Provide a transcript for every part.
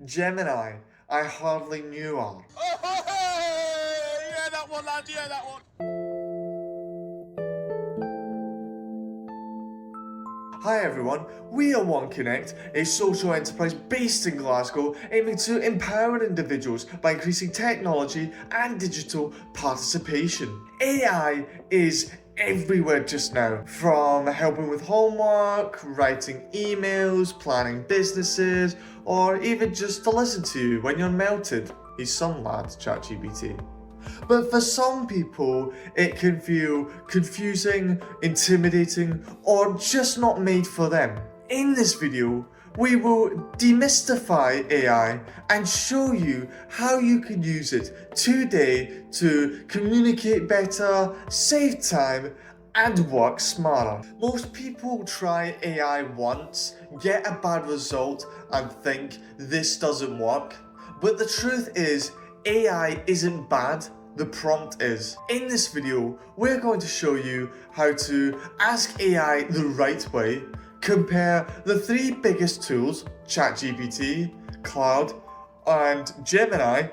Gemini, I hardly knew her. Yeah, that one, lad, yeah, that one. Hi everyone, we are One Connect, a social enterprise based in Glasgow aiming to empower individuals by increasing technology and digital participation. AI is everywhere just now, from helping with homework, writing emails, planning businesses, or even just to listen to you when you're melted. He's some lad, ChatGPT. But for some people, it can feel confusing, intimidating, or just not made for them. In this video, we will demystify AI and show you how you can use it today to communicate better, save time, and work smarter. Most people try AI once, get a bad result, and think this doesn't work. But the truth is, AI isn't bad, the prompt is. In this video, we're going to show you how to ask AI the right way, compare the three biggest tools, ChatGPT, Claude, and Gemini,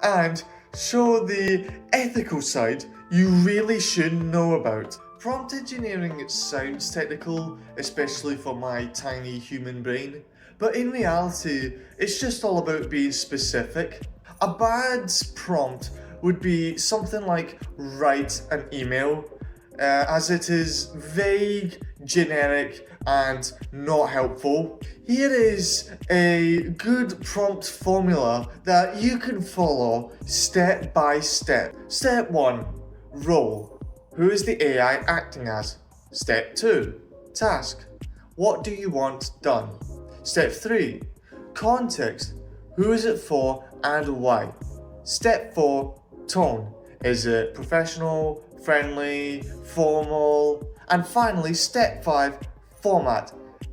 and show the ethical side you really should know about. Prompt engineering sounds technical, especially for my tiny human brain, but in reality, it's just all about being specific. A bad prompt would be something like write an email, as it is vague, generic, and not helpful. Here is a good prompt formula that you can follow step by step. Step 1, role. Who is the AI acting as? Step 2, task. What do you want done? Step 3, context. Who is it for and why? Step 4, tone. Is it professional, friendly, formal? And finally, step 5, format.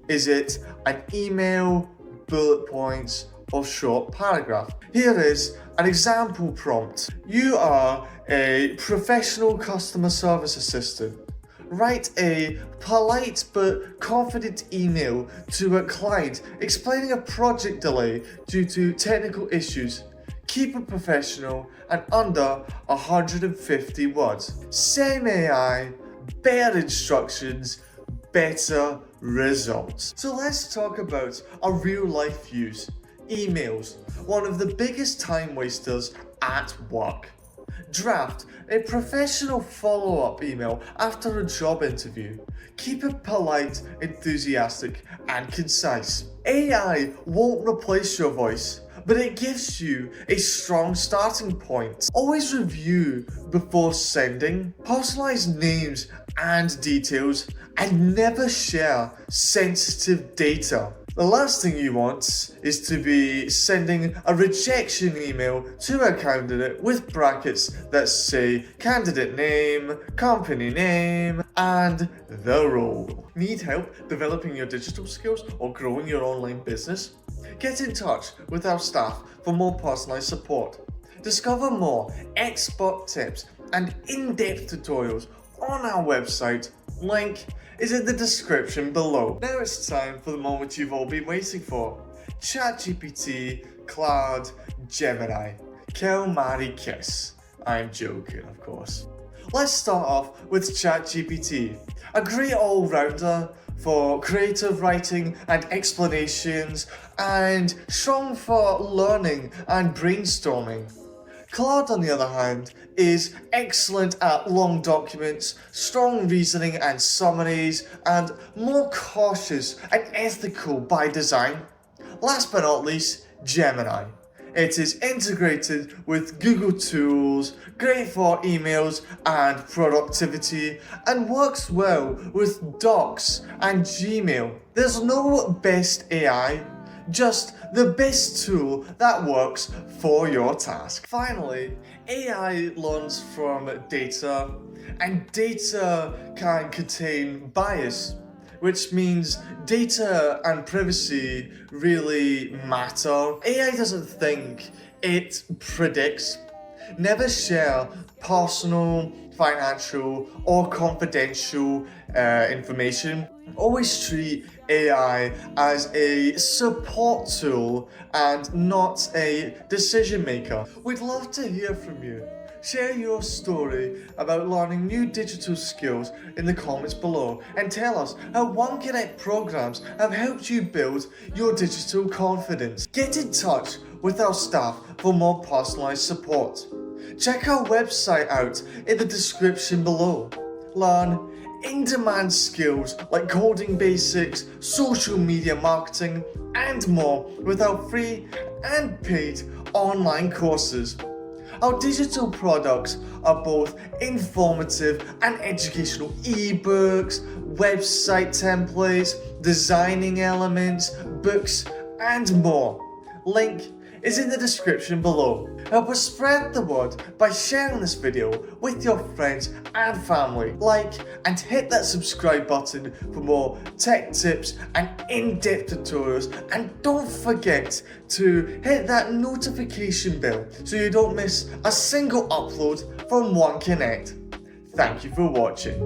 Is it an email, bullet points, or short paragraph? Here is an example prompt. You are a professional customer service assistant. Write a polite but confident email to a client explaining a project delay due to technical issues. Keep it professional and under 150 words. Same AI, better instructions, better results. So let's talk about a real life use. Emails, one of the biggest time wasters at work. Draft a professional follow-up email after a job interview. Keep it polite, enthusiastic, and concise. AI won't replace your voice, but it gives you a strong starting point. Always review before sending, personalize names and details, and never share sensitive data. The last thing you want is to be sending a rejection email to a candidate with brackets that say candidate name, company name, and the role. Need help developing your digital skills or growing your online business? Get in touch with our staff for more personalized support. Discover more expert tips and in-depth tutorials on our website. Link is in the description below. Now it's time for the moment you've all been waiting for. ChatGPT, Claude, Gemini. Kill, marry, kiss. I'm joking, of course. Let's start off with ChatGPT, a great all-rounder for creative writing and explanations, and strong for learning and brainstorming. Claude, on the other hand, is excellent at long documents, strong reasoning and summaries, and more cautious and ethical by design. Last but not least, Gemini. It is integrated with Google Tools, great for emails and productivity, and works well with Docs and Gmail. There's no best AI, just the best tool that works for your task. Finally, AI learns from data, and data can contain bias, which means data and privacy really matter. AI doesn't think, it predicts. Never share personal, financial, or confidential information. Always treat AI as a support tool and not a decision maker. We'd love to hear from you. Share your story about learning new digital skills in the comments below and tell us how OneConnect programs have helped you build your digital confidence. Get in touch with our staff for more personalised support. Check our website out in the description below. Learn in-demand skills like coding basics, social media marketing, and more with our free and paid online courses. Our digital products are both informative and educational ebooks, website templates, designing elements, books, and more. Link is in the description below. Help us spread the word by sharing this video with your friends and family. Like and hit that subscribe button for more tech tips and in-depth tutorials, and don't forget to hit that notification bell so you don't miss a single upload from OneConnect. Thank you for watching.